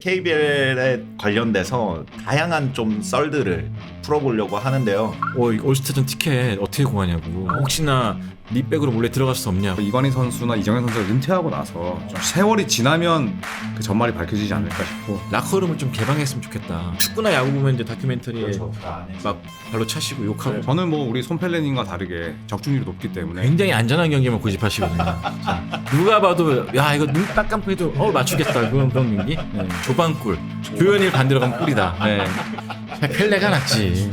KBL에 관련돼서 다양한 좀 썰들을 풀어보려고 하는데요. 이 올스타전 티켓 어떻게 구하냐고. 혹시나 네 백으로 몰래 들어갈 수 없냐고. 이관희 선수나 이정현 선수가 은퇴하고 나서 좀 세월이 지나면 그 전말이 밝혀지지 않을까 싶고. 라커룸을 좀 개방했으면 좋겠다. 축구나 야구 보면 이제 다큐멘터리에 막 발로 차시고 욕하고 저는 뭐 우리 손펠레님과 다르게 적중률이 높기 때문에 굉장히 안전한 경기만 고집하시거든요. 진짜. 누가 봐도 야 이거 눈 딱 감고해도 맞추겠다 그런 경기. 네. 조방꿀. 조현일 반대로 가면 꿀이다. 네. 그냥 펠레가 낫지.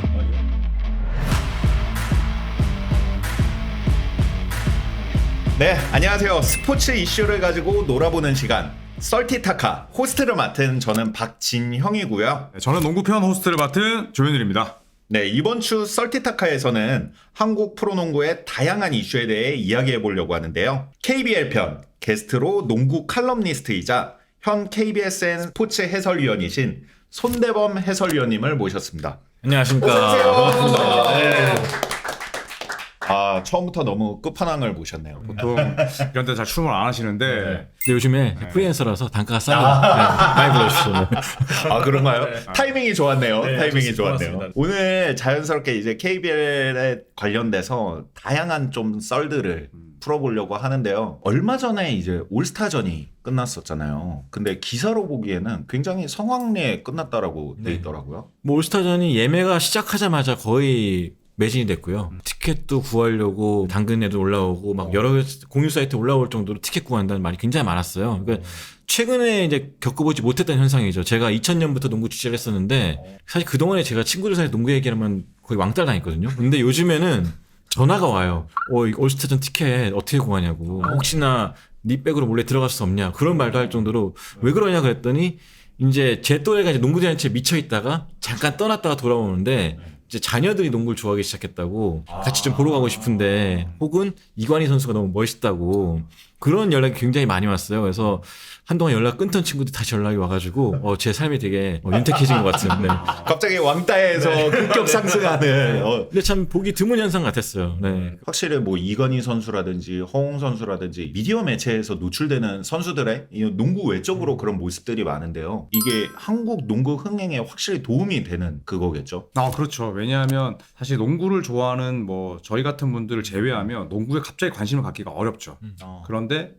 네, 안녕하세요. 스포츠 이슈를 가지고 놀아보는 시간. 썰티타카 호스트를 맡은 저는 박진형이고요. 저는 농구편 호스트를 맡은 조현일입니다. 네, 이번 주 썰티타카에서는 한국 프로농구의 다양한 이슈에 대해 이야기해 보려고 하는데요. KBL 편 게스트로 농구 칼럼니스트이자 현 KBSN 스포츠 해설위원이신 손대범 해설위원님을 모셨습니다. 안녕하십니까. 반갑습니다. 네. 처음부터 너무 끝판왕을 모셨네요. 보통 이런 데 잘 출몰 안 하시는데 근데 요즘에 프리랜서라서 단가가 싸요. 많이 불러주시죠. 그런가요? 타이밍이 좋았네요. 타이밍이 좋습니다. 좋았네요. 고맙습니다. 오늘 자연스럽게 이제 KBL에 관련돼서 다양한 좀 썰들을 풀어보려고 하는데요. 얼마 전에 이제 올스타전이 끝났었잖아요. 근데 기사로 보기에는 굉장히 성황리에 끝났다라고 돼 있더라고요. 뭐 올스타전이 예매가 시작하자마자 거의 매진이 됐고요. 티켓도 구하려고 당근에도 올라오고 막 여러 공유 사이트에 올라올 정도로 티켓 구한다는 말이 굉장히 많았어요. 그러니까 최근에 이제 겪어보지 못했던 현상이죠. 제가 2000년부터 농구 취재를 했었는데 사실 그동안에 제가 친구들 사이에 농구 얘기하면 거의 왕따 당했거든요. 근데 요즘에는 전화가 와요. 올스타전 티켓 어떻게 구하냐고. 혹시나 네 백으로 몰래 들어갈 수 없냐. 그런 말도 할 정도로 왜 그러냐 그랬더니 이제 제 또래가 이제 농구 대잔치에 미쳐 있다가 잠깐 떠났다가 돌아오는데 이제 자녀들이 농구를 좋아하기 시작했다고 같이 좀 보러 가고 싶은데 혹은 이관희 선수가 너무 멋있다고 그런 연락이 굉장히 많이 왔어요. 그래서 한동안 연락 끊던 친구들 다시 연락이 와가지고 제 삶이 되게 윤택해진 것 같은. 네. 갑자기 왕따에서 급격 상승하는. 근데 참 보기 드문 현상 같았어요. 네. 확실히 뭐 이건희 선수라든지 허웅 선수라든지 미디어 매체에서 노출되는 선수들의 이 농구 외적으로 그런 모습들이 많은데요. 이게 한국 농구 흥행에 확실히 도움이 되는 그거겠죠. 그렇죠. 왜냐하면 사실 농구를 좋아하는 뭐 저희 같은 분들을 제외하면 농구에 갑자기 관심을 갖기가 어렵죠. 그런데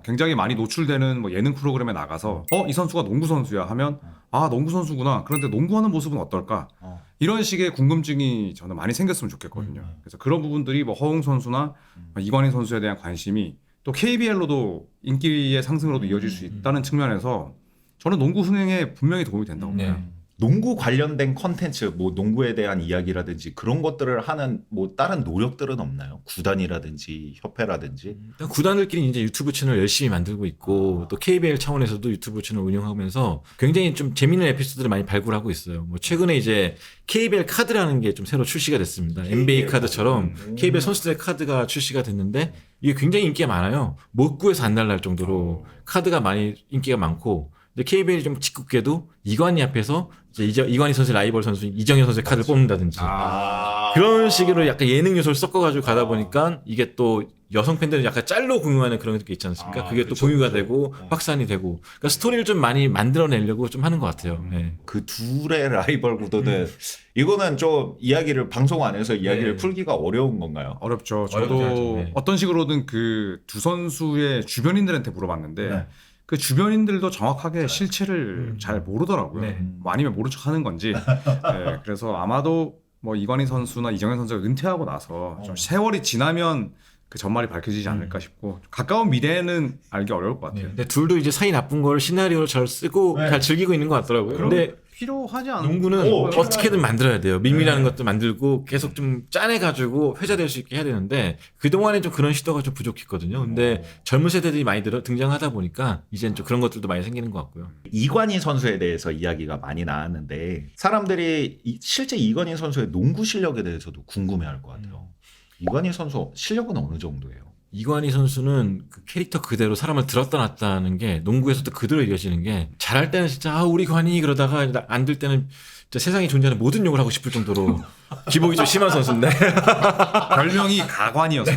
굉장히 많이 노출되는 뭐 예능 프로그램에 나가서 이 선수가 농구 선수야 하면 농구 선수구나. 그런데 농구하는 모습은 어떨까? 이런 식의 궁금증이 저는 많이 생겼으면 좋겠거든요. 그래서 그런 부분들이 뭐 허웅 선수나 이관희 선수에 대한 관심이 또 KBL로도 인기의 상승으로도 이어질 수 있다는 측면에서 저는 농구 흥행에 분명히 도움이 된다고 봅니다. 농구 관련된 컨텐츠, 뭐 농구에 대한 이야기라든지 그런 것들을 하는 뭐 다른 노력들은 없나요? 구단이라든지 협회라든지. 일단 구단들끼리 이제 유튜브 채널 열심히 만들고 있고 또 KBL 차원에서도 유튜브 채널 운영하면서 굉장히 좀 재밌는 에피소드를 많이 발굴하고 있어요. 뭐 최근에 이제 KBL 카드라는 게 좀 새로 출시가 됐습니다. NBA 카드처럼 KBL 선수들의 카드가 출시가 됐는데 이게 굉장히 인기가 많아요. 못 구해서 안 날랄 정도로 카드가 많이 인기가 많고 KBL이 좀 짓궂게도 이관희 앞에서 이제 이관희 선수의 라이벌 선수 이정현 선수의 카드를 뽑는다든지 그런 식으로 약간 예능 요소를 섞어가지고 가다 보니까 이게 또 여성 팬들은 약간 짤로 공유하는 그런 게 있지 않습니까? 그게 또 공유가 되고 확산이 되고 그러니까 스토리를 좀 많이 만들어내려고 좀 하는 것 같아요. 네. 그 둘의 라이벌 구도는 이거는 좀 이야기를 방송 안에서 이야기를 풀기가 어려운 건가요? 어렵죠. 어렵죠. 저도 네. 어떤 식으로든 그 두 선수의 주변인들한테 물어봤는데 그 주변인들도 정확하게 실체를 잘 모르더라고요. 뭐 아니면 모른 척 하는 건지. 그래서 아마도 뭐 이관희 선수나 이정현 선수가 은퇴하고 나서 좀 세월이 지나면 그 전말이 밝혀지지 않을까 싶고 가까운 미래에는 알기 어려울 것 같아요. 근데 둘도 이제 사이 나쁜 걸 시나리오로 잘 쓰고 잘 즐기고 있는 것 같더라고요. 근데 필요하지 않은 농구는 어떻게든 만들어야 돼요. 밈이라는 것도 만들고 계속 좀 짜내가지고 회자될 수 있게 해야 되는데 그동안에 좀 그런 시도가 좀 부족했거든요. 근데 젊은 세대들이 많이 등장하다 보니까 이제는 좀 그런 것들도 많이 생기는 것 같고요. 이관희 선수에 대해서 이야기가 많이 나왔는데 사람들이 실제 이관희 선수의 농구 실력에 대해서도 궁금해할 것 같아요. 이관희 선수 실력은 어느 정도예요? 이관희 선수는 그 캐릭터 그대로 사람을 들었다 놨다는 게 농구에서도 그대로 이어지는 게 잘할 때는 진짜 우리 관이 그러다가 안 될 때는 진짜 세상에 존재하는 모든 욕을 하고 싶을 정도로 기복이 좀 심한 선수인데. 별명이 가관이었어요.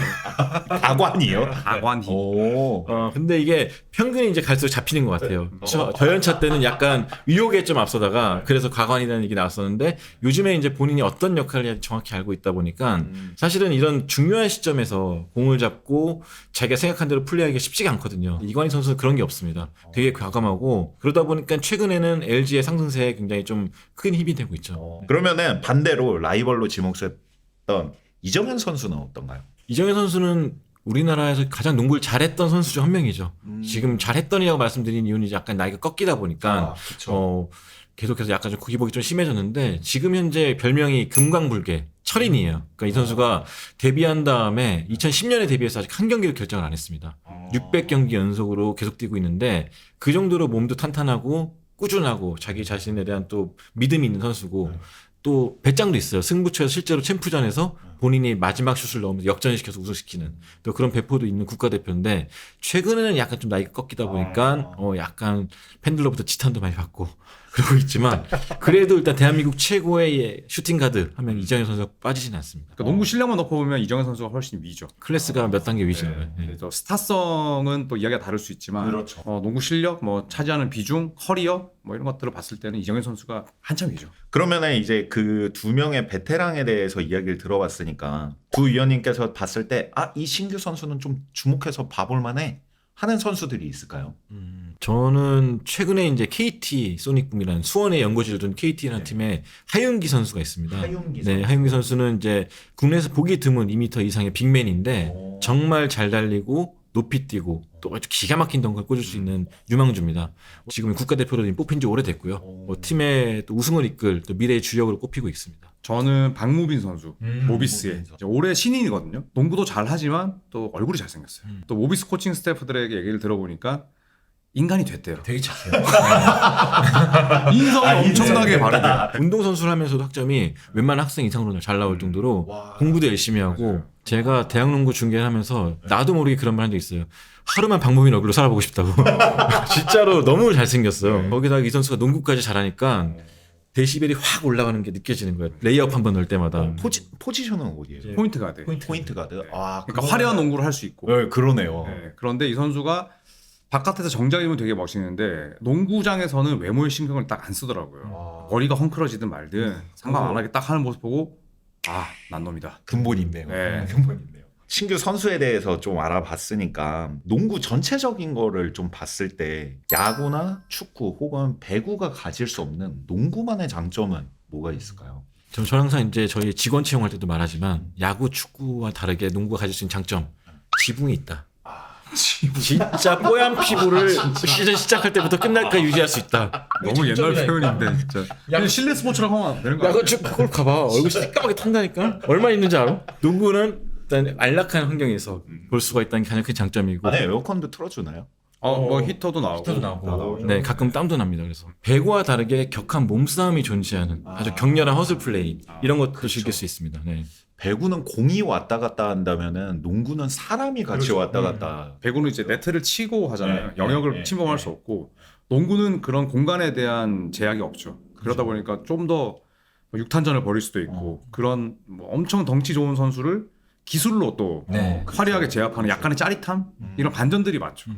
가관이요? 가관희. 오. 근데 이게 평균이 이제 갈수록 잡히는 것 같아요. 저연차 때는 약간 위혹에 좀 앞서다가 그래서 가관이라는 얘기 나왔었는데 요즘에 이제 본인이 어떤 역할을 정확히 알고 있다 보니까 사실은 이런 중요한 시점에서 공을 잡고 자기가 생각한 대로 플레이하기가 쉽지가 않거든요. 이관희 선수는 그런 게 없습니다. 되게 과감하고 그러다 보니까 최근에는 LG의 상승세에 굉장히 좀 큰 힘이 되고 있죠. 그러면은 반대로 라이벌로 지목했던 이정현 선수는 어떤가요? 이정현 선수는 우리나라에서 가장 농구를 잘했던 선수 중 한 명이죠. 지금 잘했던이라고 말씀드린 이유는 약간 나이가 꺾이다 보니까 계속해서 약간 좀 기복이 좀 심해졌는데 지금 현재 별명이 금강불개 철인이에요. 그러니까 이 선수가 데뷔한 다음에 2010년에 데뷔해서 아직 한 경기도 결정을 안 했습니다. 600경기 연속으로 계속 뛰고 있는데 그 정도로 몸도 탄탄하고 꾸준하고 자기 자신에 대한 또 믿음이 있는 선수고 또 배짱도 있어요. 승부처에서 실제로 챔프전에서 본인이 마지막 슛을 넣으면서 역전시켜서 우승시키는 또 그런 배포도 있는 국가대표인데 최근에는 약간 좀 나이가 꺾이다 보니까 약간 팬들로부터 지탄도 많이 받고 그러고 있지만 그래도 일단 대한민국 최고의 슈팅 가드 하면 이정현 선수가 빠지진 않습니다. 그러니까 농구 실력만 놓고 보면 이정현 선수가 훨씬 위죠. 클래스가 몇 단계 위죠. 그래서 스타성은 또 이야기가 다를 수 있지만 그렇죠. 농구 실력, 뭐 차지하는 비중, 커리어 뭐 이런 것들을 봤을 때는 이정현 선수가 한참 위죠. 그러면은 이제 그 두 명의 베테랑에 대해서 이야기를 들어봤으니까 두 위원님께서 봤을 때 이 신규 선수는 좀 주목해서 봐볼 만해 하는 선수들이 있을까요? 저는 최근에 이제 KT 소닉붐이라는 수원에 연고지를 둔 KT라는 팀에 하윤기 선수가 있습니다. 하윤기 네, 하윤기 선수는 이제 국내에서 보기 드문 2m 이상의 빅맨인데 정말 잘 달리고 높이 뛰고 또 아주 기가 막힌 덩크를 꽂을 수 있는 유망주입니다. 지금 국가대표로 뽑힌 지 오래됐고요. 팀의 또 우승을 이끌 또 미래의 주역으로 꼽히고 있습니다. 저는 박무빈 선수, 모비스의 이제 올해 신인이거든요. 농구도 잘하지만 또 얼굴이 잘생겼어요. 또 모비스 코칭 스태프들에게 얘기를 들어보니까 인간이 됐대요. 되게 착해요. 인성이 엄청나게 바르게. 운동선수를 하면서도 학점이 웬만한 학생 이상으로 잘 나올 정도로 공부도 열심히 하고 제가 대학농구 중계를 하면서 나도 모르게 그런 말 한 적 있어요. 하루만 박무빈 얼굴로 살아보고 싶다고. 진짜로 너무 잘생겼어요. 거기다가 이 선수가 농구까지 잘하니까 데시벨이 확 올라가는 게 느껴지는 거예요. 레이업 한 번 넣을 때마다. 포지션은 어디예요? 포인트 가드. 포인트 가드. 그러니까 화려한 농구를 할 수 있고. 네, 그러네요. 네, 그런데 이 선수가 바깥에서 정장이면 되게 멋있는데 농구장에서는 외모에 신경을 딱 안 쓰더라고요. 머리가 헝클어지든 말든 상관 안 하게 딱 하는 모습 보고 난 놈이다. 근본이 있네요. 네. 근본이 있네요. 신규 선수에 대해서 좀 알아봤으니까 농구 전체적인 거를 좀 봤을 때 야구나 축구 혹은 배구가 가질 수 없는 농구만의 장점은 뭐가 있을까요? 저는 항상 이제 저희 직원 채용할 때도 말하지만 야구, 축구와 다르게 농구가 가질 수 있는 장점 지붕이 있다. 진짜 뽀얀 피부를 시즌 시작할 때부터 끝날까 유지할 수 있다. 너무 옛날 표현인데 진짜. 그냥 실내 스포츠라고 하면 되는 거 야구, 아니야? 축구를 가봐. 얼굴이 새까맣게 탄다니까. 얼마 있는지 알아? 농구는 일단 안락한 환경에서 볼 수가 있다는 게 가장 큰 장점이고. 안에 에어컨도 틀어주나요? 뭐 히터도 나오고. 나오고. 네, 가끔 땀도 납니다. 그래서 배구와 다르게 격한 몸싸움이 존재하는 아주 격렬한 허슬 플레이 이런 것도 즐길 수 있습니다. 네. 배구는 공이 왔다 갔다 한다면은 농구는 사람이 같이 왔다 갔다. 배구는 이제 네트를 치고 하잖아요. 네, 영역을 네, 침범할 수 없고 농구는 그런 공간에 대한 제약이 없죠. 그러다 보니까 좀 더 육탄전을 벌일 수도 있고 그런 뭐 엄청 덩치 좋은 선수를 기술로 또 화려하게 제압하는 약간의 짜릿함 이런 반전들이 많죠.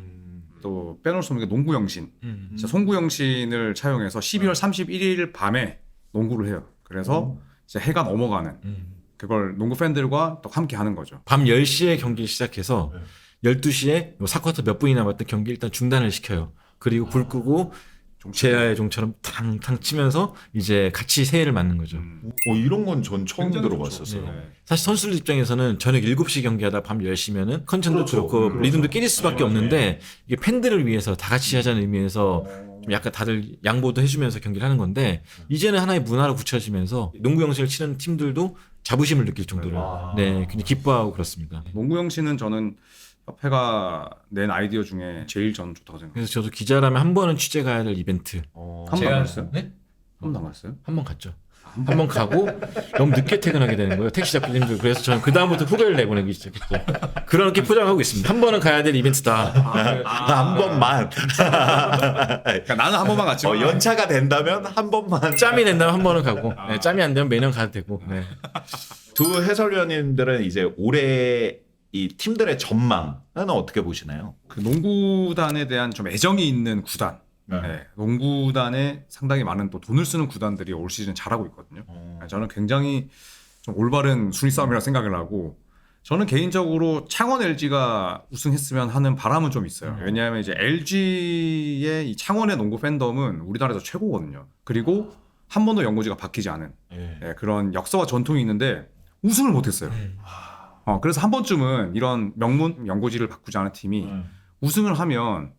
또 빼놓을 수 없는 게 농구 영신. 진짜 송구 영신을 차용해서 12월 31일 밤에 농구를 해요. 그래서 이제 해가 넘어가는 그걸 농구 팬들과 또 함께 하는 거죠. 밤 10시에 경기를 시작해서 12시에 4쿼터 몇 분이 남았던 경기 일단 중단을 시켜요. 그리고 불 끄고 제야의 종처럼 탕탕 치면서 이제 같이 새해를 맞는 거죠. 이런 건 전 처음 굉장히 들어봤었어요. 좋죠. 네. 사실 선수들 입장에서는 저녁 7시 경기하다 밤 10시면은 컨디션도 그렇고 리듬도 끼릴 수밖에 없는데 이게 팬들을 위해서 다 같이 하자는 의미에서 좀 약간 다들 양보도 해주면서 경기를 하는 건데 이제는 하나의 문화로 굳혀지면서 농구 영신을 치는 팀들도 자부심을 느낄 정도로 네, 굉장히 기뻐하고 그렇습니다. 농구 영신은 저는 협회가 낸 아이디어 중에 제일 저는 좋다고 생각해요. 그래서 저도 기자라면 한 번은 취재 가야 될 이벤트. 한 번 안 갔어요? 네? 한 번도 안 갔어요? 한 번 갔죠. 한 번 가고 너무 늦게 퇴근하게 되는 거예요. 택시 잡기 힘들고. 그래서 저는 그 다음부터 후배를 내보내기 시작했죠. 그렇게 포장하고 있습니다. 한 번은 가야 될 이벤트다. 한 번만. 그러니까 나는 한 번만 갔지만 연차가 된다면 한 번만. 짬이 된다면 한 번은 가고 네, 짬이 안 되면 매년 가도 되고. 네. 두 해설위원님들은 이제 올해 이 팀들의 전망은 어떻게 보시나요? 그 농구단에 대한 좀 애정이 있는 구단, 네. 네, 농구단에 상당히 많은 또 돈을 쓰는 구단들이 올 시즌 잘하고 있거든요. 저는 굉장히 좀 올바른 순위 싸움이라 생각을 하고, 저는 개인적으로 창원 LG가 우승했으면 하는 바람은 좀 있어요. 왜냐하면 이제 LG의 이 창원의 농구 팬덤은 우리나라에서 최고거든요. 그리고 한 번도 연고지가 바뀌지 않은 네, 그런 역사와 전통이 있는데 우승을 못했어요. 그래서 한 번쯤은 이런 명문 연고지를 바꾸지 않은 팀이 우승을 하면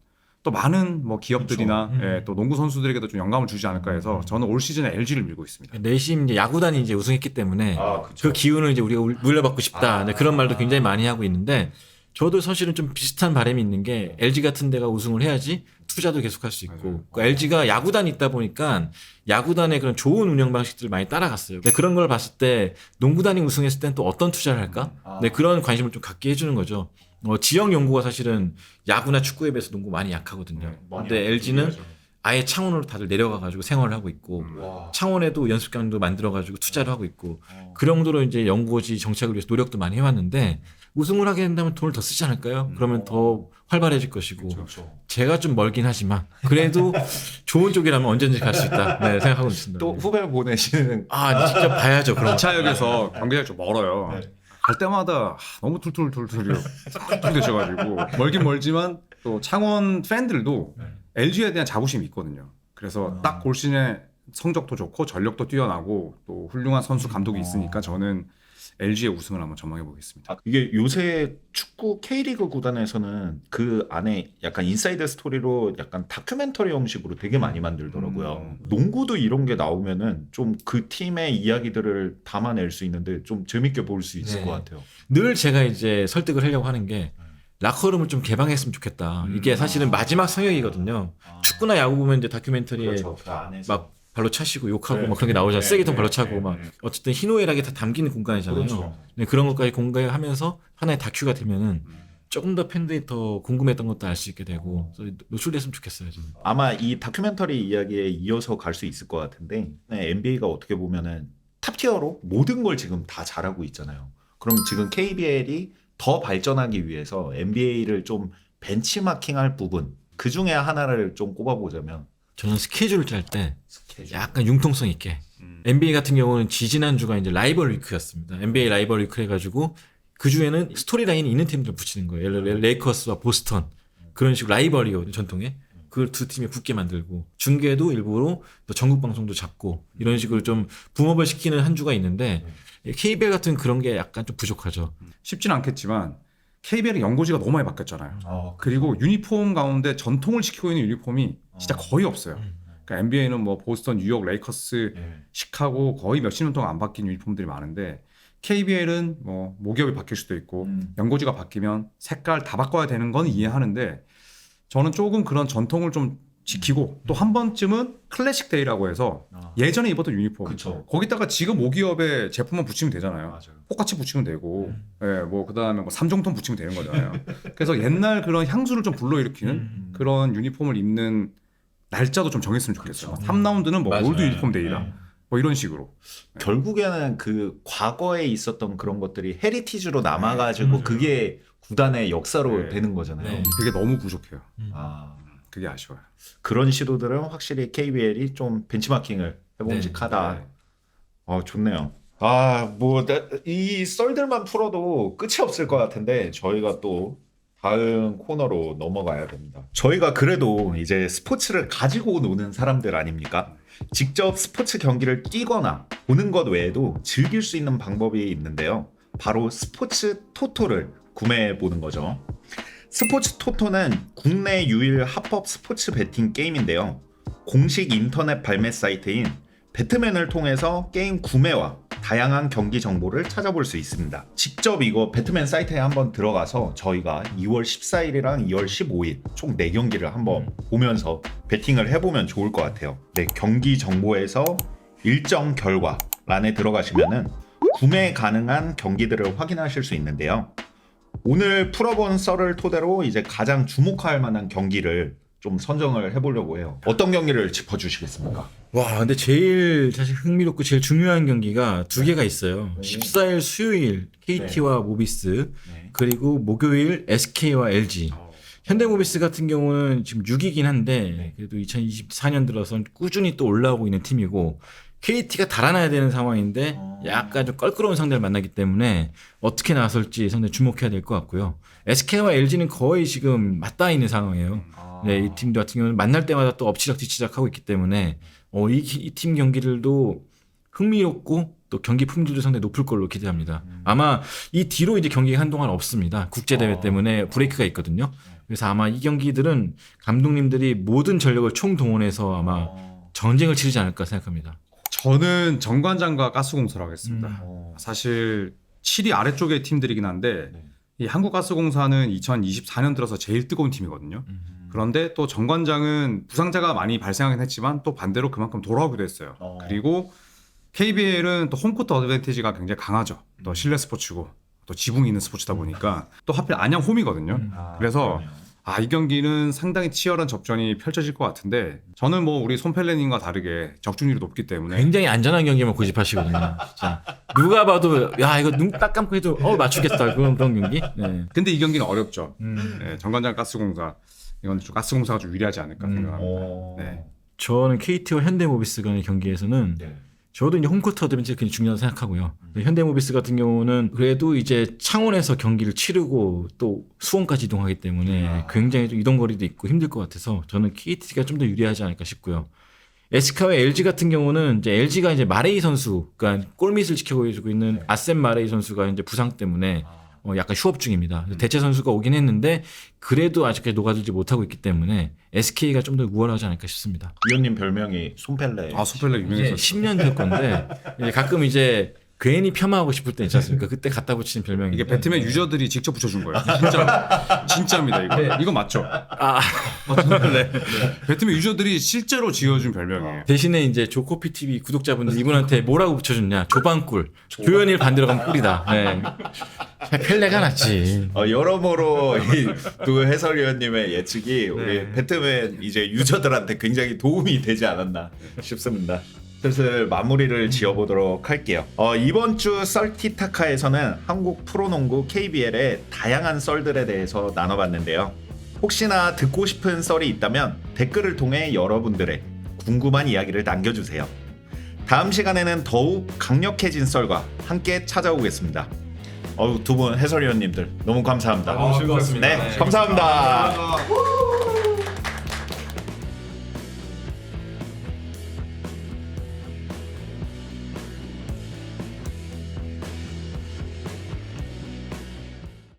또 많은 뭐 기업들이나 예, 또 농구 선수들에게도 좀 영감을 주지 않을까 해서 저는 올 시즌에 LG를 밀고 있습니다. 내심 이제 야구단이 이제 우승했기 때문에 그쵸. 그 기운을 이제 우리가 물려받고 싶다. 네, 그런 말도 굉장히 많이 하고 있는데 저도 사실은 좀 비슷한 바람이 있는 게 LG 같은 데가 우승을 해야지 투자도 계속할 수 있고 그러니까 LG가 야구단이 있다 보니까 야구단의 그런 좋은 운영 방식들을 많이 따라갔어요. 네, 그런 걸 봤을 때 농구단이 우승했을 땐 또 어떤 투자를 할까? 네, 그런 관심을 좀 갖게 해주는 거죠. 지역 연구가 사실은 야구나 축구에 비해서 농구 많이 약하거든요. 근데 LG는 아예 창원으로 다들 내려가가지고 생활을 하고 있고 창원에도 연습장도 만들어가지고 투자를 하고 있고 그 정도로 이제 연구지 정착을 위해서 노력도 많이 해왔는데 우승을 하게 된다면 돈을 더 쓰지 않을까요? 그러면 더 활발해질 것이고 제가 좀 멀긴 하지만 그래도 좋은 쪽이라면 언제든지 갈 수 있다 네, 생각하고 있습니다. 또 후배 보내시는 직접 봐야죠. 그럼 기차역에서 경기장이 좀 멀어요. 갈 때마다 너무 툴툴툴툴 되셔가지고 멀긴 멀지만 또 창원 팬들도 LG에 대한 자부심이 있거든요. 그래서 딱 올 시즌에 성적도 좋고 전력도 뛰어나고 또 훌륭한 선수 감독이 있으니까 저는 LG의 우승을 한번 전망해 보겠습니다. 이게 요새 축구 K리그 구단에서는 그 안에 약간 인사이드 스토리로 약간 다큐멘터리 형식으로 되게 많이 만들더라고요. 농구도 이런 게 나오면은 좀 그 팀의 이야기들을 담아낼 수 있는데 좀 재밌게 볼 수 있을 네. 것 같아요. 늘 제가 이제 설득을 하려고 하는 게 라커룸을 좀 개방했으면 좋겠다. 이게 사실은 마지막 성역이거든요. 축구나 야구 보면 이제 다큐멘터리에 그 안에서. 막 발로 차시고 욕하고 막 그런 게 나오잖아요. 쓰레기통 발로 차고 막 어쨌든 희노애락이 다 담기는 공간이잖아요. 그렇죠. 네, 그런 것까지 공개하면서 하나의 다큐가 되면은 조금 더 팬들이 더 궁금했던 것도 알 수 있게 되고 그래서 노출됐으면 좋겠어요. 저는. 아마 이 다큐멘터리 이야기에 이어서 갈 수 있을 것 같은데 NBA가 어떻게 보면은 탑티어로 모든 걸 지금 다 잘하고 있잖아요. 그럼 지금 KBL이 더 발전하기 위해서 NBA를 좀 벤치마킹할 부분 그 중에 하나를 좀 꼽아보자면 저는 스케줄을 짤 때 스케줄. 약간 융통성 있게 NBA 같은 경우는 지지난주가 이제 라이벌 위크였습니다. NBA 라이벌 위크 해가지고 그 주에는 스토리라인이 있는 팀들을 붙이는 거예요. 예를 들어 레이커스와 보스턴 그런 식으로 라이벌이거든요. 전통에 그 두 팀이 붙게 만들고 중계도 일부러 또 전국 방송도 잡고 이런 식으로 좀 붐업을 시키는 한 주가 있는데 KBL 같은 그런 게 약간 좀 부족하죠. 쉽진 않겠지만 KBL의 연고지가 너무 많이 바뀌었잖아요. 그리고 유니폼 가운데 전통을 지키고 있는 유니폼이 진짜 거의 없어요. 그러니까 NBA는 뭐 보스턴, 뉴욕, 레이커스, 시카고 거의 몇십 년 동안 안 바뀐 유니폼들이 많은데 KBL은 뭐 모기업이 바뀔 수도 있고 연고지가 바뀌면 색깔 다 바꿔야 되는 건 이해하는데 저는 조금 그런 전통을 좀 지키고 또 한 번쯤은 클래식 데이라고 해서 예전에 입었던 유니폼 그쵸. 거기다가 지금 모기업의 제품만 붙이면 되잖아요. 맞아요. 똑같이 붙이면 되고 예, 뭐 그다음에 뭐 3종톤 붙이면 되는 거잖아요. 그래서 옛날 그런 향수를 좀 불러일으키는 그런 유니폼을 입는 날짜도 좀 정했으면 좋겠어요. 3라운드는 뭐 맞아요. 올드 유니폼 데이다. 뭐 이런 식으로. 결국에는 그 과거에 있었던 그런 것들이 헤리티지로 남아가지고 그게 구단의 역사로 네. 되는 거잖아요. 네. 그게 너무 부족해요. 아, 그게 아쉬워요. 그런 시도들은 확실히 KBL이 좀 벤치마킹을 해봄직하다. 네. 좋네요. 이 썰들만 풀어도 끝이 없을 것 같은데 저희가 또 다음 코너로 넘어가야 됩니다. 저희가 그래도 이제 스포츠를 가지고 노는 사람들 아닙니까? 직접 스포츠 경기를 뛰거나 보는 것 외에도 즐길 수 있는 방법이 있는데요. 바로 스포츠 토토를 구매해 보는 거죠. 스포츠 토토는 국내 유일 합법 스포츠 베팅 게임인데요. 공식 인터넷 발매 사이트인 배트맨을 통해서 게임 구매와 다양한 경기 정보를 찾아볼 수 있습니다. 직접 이거 배트맨 사이트에 한번 들어가서 저희가 2월 14일이랑 2월 15일 총 4경기를 한번 보면서 베팅을 해보면 좋을 것 같아요. 네, 경기 정보에서 일정 결과란에 들어가시면은 구매 가능한 경기들을 확인하실 수 있는데요. 오늘 풀어본 썰을 토대로 이제 가장 주목할 만한 경기를 좀 선정을 해보려고 해요. 어떤 경기를 짚어주시겠습니까? 와, 근데 제일 사실 흥미롭고 제일 중요한 경기가 두 개가 있어요. 네. 14일 수요일 KT와 모비스, 그리고 목요일 SK와 LG. 현대모비스 같은 경우는 지금 6위긴 한데 그래도 2024년 들어선 꾸준히 또 올라오고 있는 팀이고 KT가 달아나야 되는 상황인데 약간 좀 껄끄러운 상대를 만나기 때문에 어떻게 나설지 상당히 주목해야 될 것 같고요. SK와 LG는 거의 지금 맞닿아 있는 상황이에요. 네, 이 팀들 같은 경우는 만날 때마다 또 엎치락 뒤치락 하고 있기 때문에 이 팀 경기들도 흥미롭고 또 경기 품질도 상당히 높을 걸로 기대합니다. 아마 이 뒤로 이제 경기가 한동안 없습니다. 국제대회 때문에 브레이크가 있거든요. 그래서 아마 이 경기들은 감독님들이 모든 전력을 총동원해서 아마 전쟁을 치르지 않을까 생각합니다. 저는 정관장과 가스공사로 하겠습니다. 사실 7위 아래쪽의 팀들이긴 한데 이 한국가스공사는 2024년 들어서 제일 뜨거운 팀이거든요. 그런데 또 정관장은 부상자가 많이 발생하긴 했지만 또 반대로 그만큼 돌아오기도 했어요. 그리고 KBL은 또 홈코트 어드밴티지가 굉장히 강하죠. 또 실내 스포츠고 또 지붕이 있는 스포츠다 보니까 또 하필 안양 홈이거든요. 그래서 이 경기는 상당히 치열한 접전이 펼쳐질 것 같은데 저는 뭐 우리 손펠레님과 다르게 적중률이 높기 때문에 굉장히 안전한 경기만 고집하시거든요. 진짜. 누가 봐도 야 이거 눈 딱 감고 해도 맞추겠다 그런 경기. 네. 근데 이 경기는 어렵죠. 네, 정관장 가스공사 이건 좀 가스공사가 좀 유리하지 않을까 생각합니다. 네. 저는 KT와 현대모비스 간의 경기에서는 저도 이제 홈코트 어드밴티지가 굉장히 중요하다고 생각하고요. 현대모비스 같은 경우는 그래도 이제 창원에서 경기를 치르고 또 수원까지 이동하기 때문에 굉장히 좀 이동거리도 있고 힘들 것 같아서 저는 KT가 좀 더 유리하지 않을까 싶고요. SK와 LG 같은 경우는 이제 LG가 이제 마레이 선수, 그러니까 골밑을 지켜주고 있는 아셈 마레이 선수가 이제 부상 때문에 약간 휴업 중입니다. 대체 선수가 오긴 했는데 그래도 아직까지 녹아들지 못하고 있기 때문에 SK가 좀 더 우월하지 않을까 싶습니다. 위원님 별명이 손펠레. 손펠레 이제 유명해서 10년 될 건데 이제 가끔 이제 괜히 폄하하고 싶을 때 있지 않습니까? 그때 갖다 붙이는 별명이 이게 배트맨 유저들이 직접 붙여준 거예요. 진짜 진짜입니다 이거. 이거 맞죠? 네. 배트맨 유저들이 실제로 지어준 별명이에요. 대신에 이제 조코피 TV 구독자분들 이분한테 뭐라고 붙여줬냐? 조방꿀. 조현일 반대로 가면 꿀이다. 네. 펠레가 낫지. 여러모로 두 해설위원님의 예측이 우리 배트맨 이제 유저들한테 굉장히 도움이 되지 않았나 싶습니다. 슬슬 마무리를 지어보도록 할게요. 이번 주 썰티타카에서는 한국 프로농구 KBL의 다양한 썰들에 대해서 나눠봤는데요. 혹시나 듣고 싶은 썰이 있다면 댓글을 통해 여러분들의 궁금한 이야기를 남겨주세요. 다음 시간에는 더욱 강력해진 썰과 함께 찾아오겠습니다. 두 분 해설위원님들 너무 감사합니다. 즐거웠습니다. 네, 감사합니다.